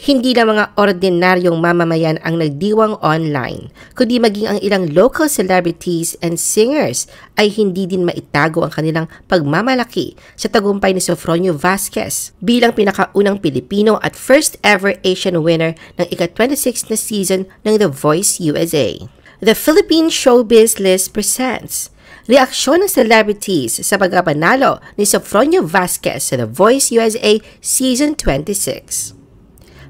Hindi na mga ordinaryong mamamayan ang nagdiwang online, kundi maging ang ilang local celebrities and singers ay hindi din maitago ang kanilang pagmamalaki sa tagumpay ni Sofronio Vasquez bilang pinakaunang Pilipino at first ever Asian winner ng ika-26 na season ng The Voice USA. The Philippine Showbiz List presents reaksyon ng celebrities sa pagkapanalo ni Sofronio Vasquez sa The Voice USA Season 26.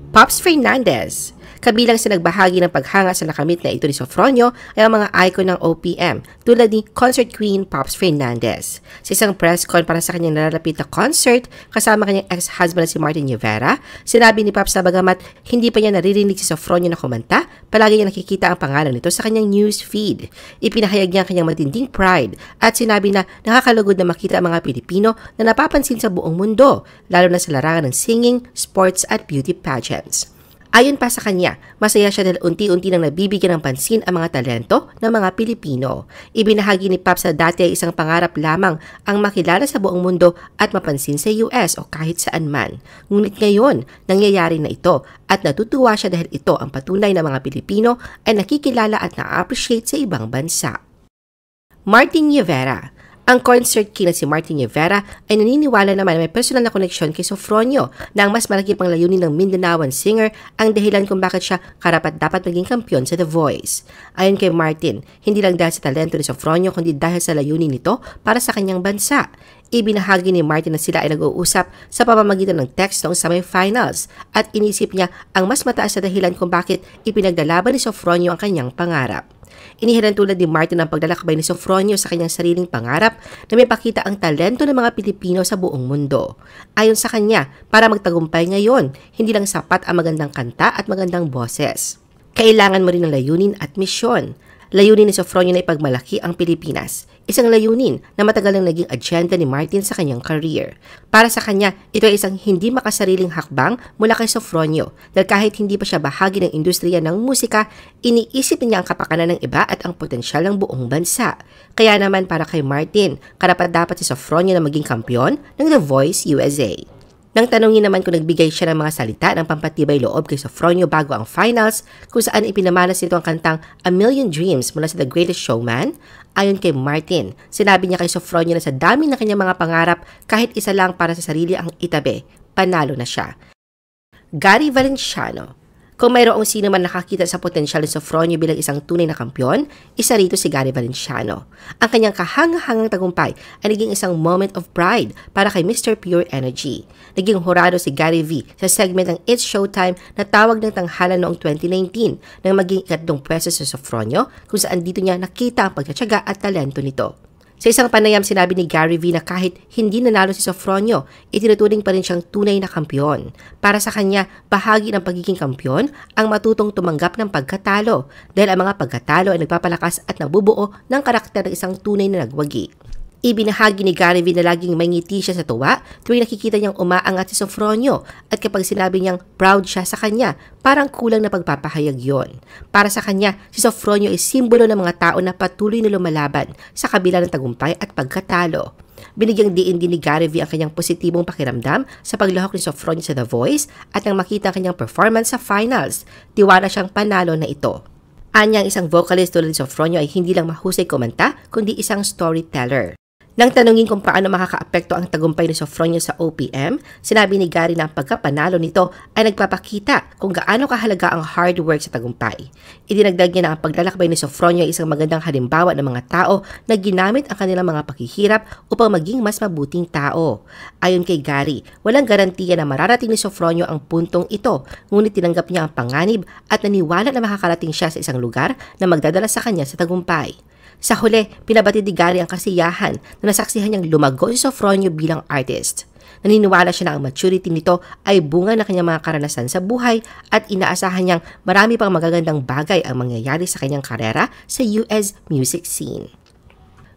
Pops Fernandez. Kabilang sa nagbahagi ng paghanga sa nakamit na ito ni Sofronio ay ang mga icon ng OPM tulad ni Concert Queen Pops Fernandez. Sa isang press con para sa kanyang nalalapit na concert kasama kanyang ex-husband na si Martin Rivera, sinabi ni Pops na bagamat hindi pa niya naririnig si Sofronio na kumanta, palagi niya nakikita ang pangalan nito sa kanyang news feed. Ipinahayag niya ang kanyang matinding pride at sinabi na nakakalugod na makita ang mga Pilipino na napapansin sa buong mundo, lalo na sa larangan ng singing, sports at beauty pageants. Ayon pa sa kanya, masaya siya dahil unti-unti nang nabibigyan ng pansin ang mga talento ng mga Pilipino. Ibinahagi ni Pops na dati ay isang pangarap lamang ang makilala sa buong mundo at mapansin sa US o kahit saan man. Ngunit ngayon, nangyayari na ito at natutuwa siya dahil ito ang patunay na mga Pilipino ay nakikilala at na-appreciate sa ibang bansa. Martin Rivera. Ang concert king na si Martin Rivera ay naniniwala naman na may personal na koneksyon kay Sofronio na ang mas malaki pang layunin ng Mindanaoan singer ang dahilan kung bakit siya karapat-dapat maging kampiyon sa The Voice. Ayon kay Martin, hindi lang dahil sa talento ni Sofronio kundi dahil sa layunin nito para sa kanyang bansa. Ibinahagi ni Martin na sila ay nag-uusap sa pamamagitan ng text noong semifinals at inisip niya ang mas mataas na dahilan kung bakit ipinaglalaban ni Sofronio ang kanyang pangarap. Inihiran tulad ni Martin ang paglalakbay ni Sofronio sa kanyang sariling pangarap na may pakita ang talento ng mga Pilipino sa buong mundo. Ayon sa kanya, para magtagumpay ngayon, hindi lang sapat ang magandang kanta at magandang boses. Kailangan mo rin ng layunin at misyon. Layunin ni Sofronio na ipagmalaki ang Pilipinas. Isang layunin na matagal nang naging agenda ni Martin sa kanyang career. Para sa kanya, ito ay isang hindi makasariling hakbang mula kay Sofronio dahil kahit hindi pa siya bahagi ng industriya ng musika, iniisip niya ang kapakanan ng iba at ang potensyal ng buong bansa. Kaya naman para kay Martin, karapat-dapat si Sofronio na maging kampiyon ng The Voice USA. Nang tanungin naman kung nagbigay siya ng mga salita ng pampatibay loob kay Sofronio bago ang finals kung saan ipinamalas nito ang kantang A Million Dreams mula sa The Greatest Showman, ayon kay Martin, sinabi niya kay Sofronio na sa dami ng kanyang mga pangarap kahit isa lang para sa sarili ang itabi, panalo na siya. Gary Valenciano. Kung mayroong sino man nakakita sa potensyal ni Sofronio bilang isang tunay na kampiyon, isa rito si Gary Valenciano. Ang kanyang kahanga-hangang tagumpay ay naging isang moment of pride para kay Mr. Pure Energy. Naging hurado si Gary V sa segment ng It's Showtime na tawag ng tanghalan noong 2019 nang maging ikatlong pwesto sa Sofronio kung saan dito niya nakita ang pagtsatsaga at talento nito. Sa isang panayam, sinabi ni Gary V na kahit hindi nanalo si Sofronio, itinuturing pa rin siyang tunay na kampiyon. Para sa kanya, bahagi ng pagiging kampiyon ang matutong tumanggap ng pagkatalo dahil ang mga pagkatalo ay nagpapalakas at nabubuo ng karakter ng isang tunay na nagwagi. Ibinahagi ni Gary V na laging may ngiti siya sa tuwa tuwing nakikita niyang umaangat si Sofronio at kapag sinabi niyang proud siya sa kanya, parang kulang na pagpapahayag yon. Para sa kanya, si Sofronio ay simbolo ng mga tao na patuloy na lumalaban sa kabila ng tagumpay at pagkatalo. Binigyang diin din ni Gary V ang kanyang positibong pakiramdam sa paglahok ni Sofronio sa The Voice at nang makita ang kanyang performance sa finals, tiwala siyang panalo na ito. Anyang isang vocalist tulad ni Sofronio ay hindi lang mahusay kumanta kundi isang storyteller. Nang tanungin kung paano makakaapekto ang tagumpay ni Sofronio sa OPM, sinabi ni Gary na ang pagkapanalo nito ay nagpapakita kung gaano kahalaga ang hard work sa tagumpay. Idinagdag niya na ang paglalakbay ni Sofronio ay isang magandang halimbawa ng mga tao na ginamit ang kanilang mga paghihirap upang maging mas mabuting tao. Ayon kay Gary, walang garantiya na mararating ni Sofronio ang puntong ito, ngunit tinanggap niya ang panganib at naniwala na makakarating siya sa isang lugar na magdadala sa kanya sa tagumpay. Sa huli, pinabati ni Gary ang kasiyahan na nasaksihan niyang lumago si Sofronio bilang artist. Naniniwala siya na ang maturity nito ay bunga ng kanyang mga karanasan sa buhay at inaasahan niyang marami pang magagandang bagay ang mangyayari sa kanyang karera sa US music scene.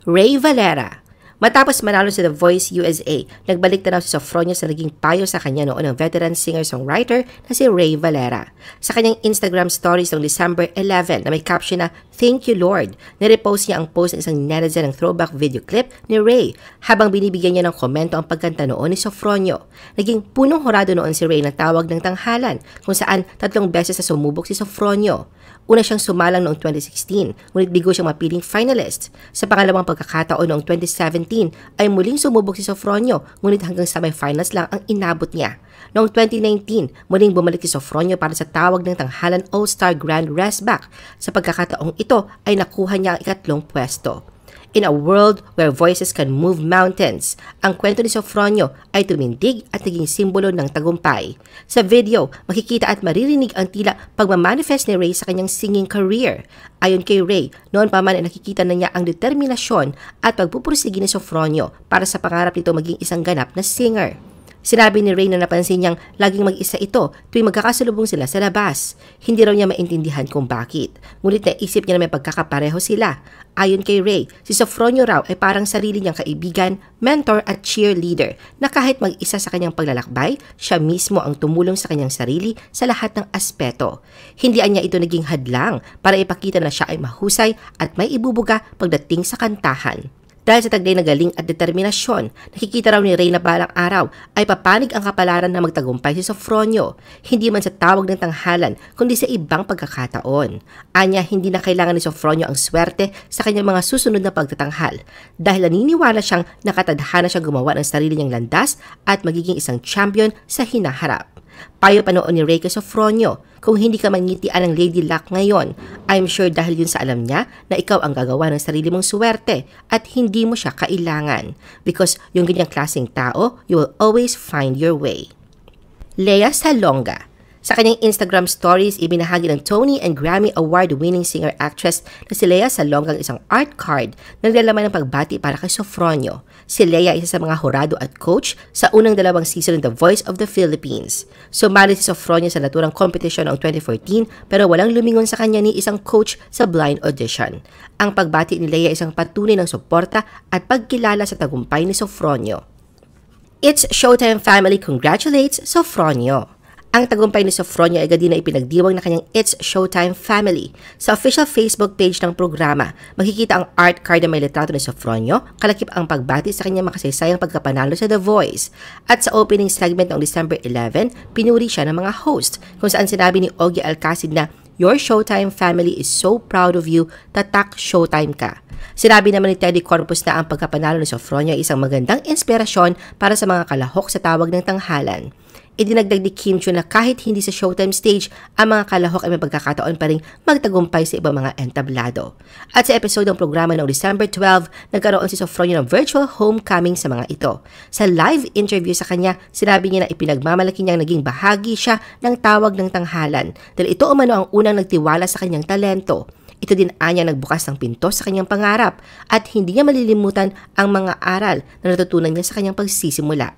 Ray Valera. Matapos manalo sa The Voice USA, nagbalik tanaw si Sofronio sa naging payo sa kanya noon ng veteran singer-songwriter na si Ray Valera. Sa kanyang Instagram stories noong December 11 na may caption na Thank you Lord. Nirepost niya ang post ng isang netizen ng throwback video clip ni Ray habang binibigyan niya ng komento ang pagkanta noon ni Sofronio. Naging punong hurado noon si Ray ng tawag ng tanghalan kung saan 3 beses na sumubok si Sofronio. Una siyang sumalang noong 2016, ngunit bigo siyang mapiling finalist. Sa pangalawang pagkakataon noong 2017 ay muling sumubok si Sofronio, ngunit hanggang semi-finals lang ang inabot niya. Noong 2019, muling bumalik si Sofronio para sa tawag ng tanghalan All-Star Grand Restback. Sa pagkakataong ito ay nakuha niya ang 2nd pwesto. In a world where voices can move mountains, ang kwento ni Sofronio ay tumindig at naging simbolo ng tagumpay. Sa video, makikita at maririnig ang tila pagmamanifest ni Ray sa kanyang singing career. Ayon kay Ray, noon pa man ay nakikita na niya ang determinasyon at pagpupursige ni Sofronio para sa pangarap nito maging isang ganap na singer. Sinabi ni Ray na napansin niyang laging mag-isa ito tuwing magkakasalubong sila sa labas. Hindi raw niya maintindihan kung bakit. Ngunit naisip niya na may pagkakapareho sila. Ayon kay Ray, si Sofronio raw ay parang sarili niyang kaibigan, mentor at cheerleader na kahit mag-isa sa kanyang paglalakbay, siya mismo ang tumulong sa kanyang sarili sa lahat ng aspeto. Hindi niya ito naging hadlang para ipakita na siya ay mahusay at may ibubuga pagdating sa kantahan. Dahil sa taglay na galing at determinasyon, nakikita raw ni Ray na balang araw ay papanig ang kapalaran na magtagumpay si Sofronio, hindi man sa tawag ng tanghalan kundi sa ibang pagkakataon. Anya, hindi na kailangan ni Sofronio ang swerte sa kanyang mga susunod na pagtatanghal dahil naniniwala siyang nakatadhana siyang gumawa ng sarili niyang landas at magiging isang champion sa hinaharap. Payo pa noon ni Ray kay Sofronio, kung hindi ka mangitian ng Lady Luck ngayon, I'm sure dahil yun sa alam niya na ikaw ang gagawa ng sarili mong swerte at hindi mo siya kailangan. Because yung ganyang klaseng tao, you will always find your way. Lea Salonga. Sa kanyang Instagram stories, ibinahagi ng Tony and Grammy Award-winning singer-actress na si Lea Salonga ang isang art card na naglalaman ng pagbati para kay Sofronio. Si Lea isa sa mga hurado at coach sa unang 2 season ng The Voice of the Philippines. Sumali si Sofronio sa naturang competition noong 2014 pero walang lumingon sa kanya ni isang coach sa blind audition. Ang pagbati ni Lea isang patunay ng suporta at pagkilala sa tagumpay ni Sofronio. It's Showtime family congratulates Sofronio. Ang tagumpay ni Sofronio ay agad din na ipinagdiwang na kanyang It's Showtime family. Sa official Facebook page ng programa, makikita ang art card na may litrato ni Sofronio, kalakip ang pagbati sa kanyang makasaysayang pagkapanalo sa The Voice. At sa opening segment noong December 11, pinuri siya ng mga host, kung saan sinabi ni Ogie Alcacid na, "Your Showtime family is so proud of you, tatak Showtime ka." Sinabi naman ni Teddy Corpus na ang pagkapanalo ni Sofronio ay isang magandang inspirasyon para sa mga kalahok sa tawag ng tanghalan. Idinagdag ni Kim Chiu na kahit hindi sa Showtime stage, ang mga kalahok ay may pagkakataon pa rin magtagumpay sa ibang mga entablado. At sa episode ng programa noong December 12, nagkaroon si Sofronio ng virtual homecoming sa mga ito. Sa live interview sa kanya, sinabi niya na ipinagmamalaki niyang naging bahagi siya ng tawag ng tanghalan dahil ito umano ang unang nagtiwala sa kanyang talento. Ito din anya nagbukas ng pinto sa kanyang pangarap at hindi niya malilimutan ang mga aral na natutunan niya sa kanyang pagsisimula.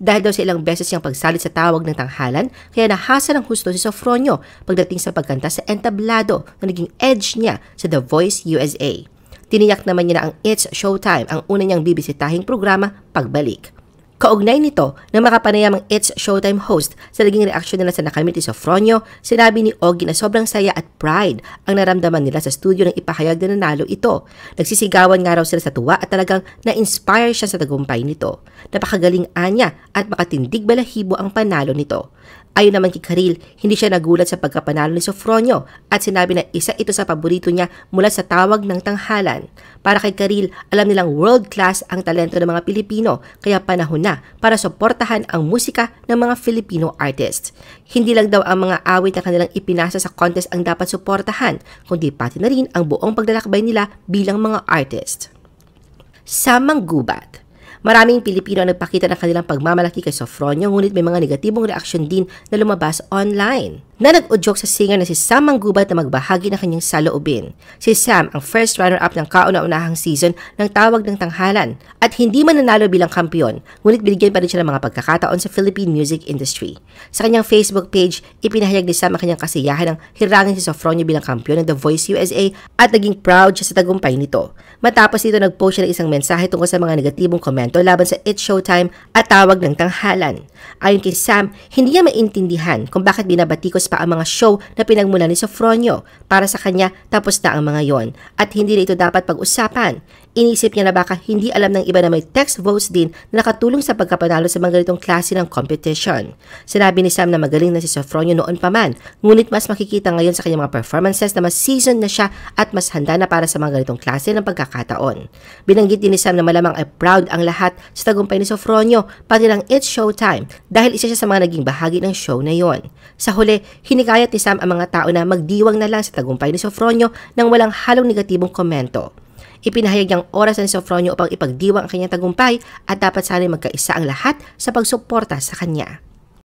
Dahil daw sa ilang beses niyang pagsalit sa tawag ng tanghalan, kaya nahasa ng husto si Sofronio pagdating sa pagkanta sa entablado na naging edge niya sa The Voice USA. Tiniyak naman niya na ang It's Showtime ang una niyang bibisitahing programa pagbalik. Kaugnay nito na makapanayamang It's Showtime host sa naging reaksyon nila sa nakamit ni Sofronio, sinabi ni Ogie na sobrang saya at pride ang naramdaman nila sa studio nang ipahayag na nanalo ito. Nagsisigawan nga raw sila sa tuwa at talagang na-inspire siya sa tagumpay nito. Napakagaling anya at makatindig balahibo ang panalo nito. Ayon naman kay Karil, hindi siya nagulat sa pagkapanalo ni Sofronio at sinabi na isa ito sa paborito niya mula sa tawag ng tanghalan. Para kay Karil, alam nilang world-class ang talento ng mga Pilipino kaya panahon na para suportahan ang musika ng mga Filipino artists. Hindi lang daw ang mga awit na kanilang ipinasa sa contest ang dapat suportahan, kundi pati na rin ang buong paglalakbay nila bilang mga artist. Sa Manggubat. Maraming Pilipino ang nagpakita ng kanilang pagmamalaki kay Sofronio ngunit may mga negatibong reaksyon din na lumabas online. Na nag-udyok sa singer na si Sam Manggubat na magbahagi ng kanyang saloobin. Si Sam ang first runner-up ng kauna-unahang season ng tawag ng tanghalan at hindi man nanalo bilang kampiyon ngunit binigyan pa rin siya ng mga pagkakataon sa Philippine music industry. Sa kanyang Facebook page, ipinahayag ni Sam ang kanyang kasiyahan ng hirangin si Sofronio bilang kampiyon ng The Voice USA at naging proud siya sa tagumpay nito. Matapos dito nag-post siya ng isang mensahe tungkol sa mga negatibong komento laban sa It's Showtime at tawag ng tanghalan. Ayon kay Sam, hindi niya maintindihan kung bakit binabatikos tapos na ang mga show na pinagmula ni Sofronio. Para sa kanya, tapos na ang mga yon at hindi na ito dapat pag-usapan. Inisip niya na baka hindi alam ng iba na may text votes din na nakatulong sa pagkapanalo sa mga ganitong klase ng competition. Sinabi ni Sam na magaling na si Sofronio noon pa man, ngunit mas makikita ngayon sa kanyang mga performances na mas seasoned na siya at mas handa na para sa mga ganitong klase ng pagkakataon. Binanggit din ni Sam na malamang ay proud ang lahat sa tagumpay ni Sofronio, pati lang It's Showtime dahil isa siya sa mga naging bahagi ng show na yon. Sa huli, hinikayat ni Sam ang mga tao na magdiwang na lang sa tagumpay ni Sofronio nang walang halong negatibong komento. Ipinahayag niyang oras ni Sofronio upang ipagdiwang ang kanyang tagumpay at dapat sana'y magkaisa ang lahat sa pagsuporta sa kanya.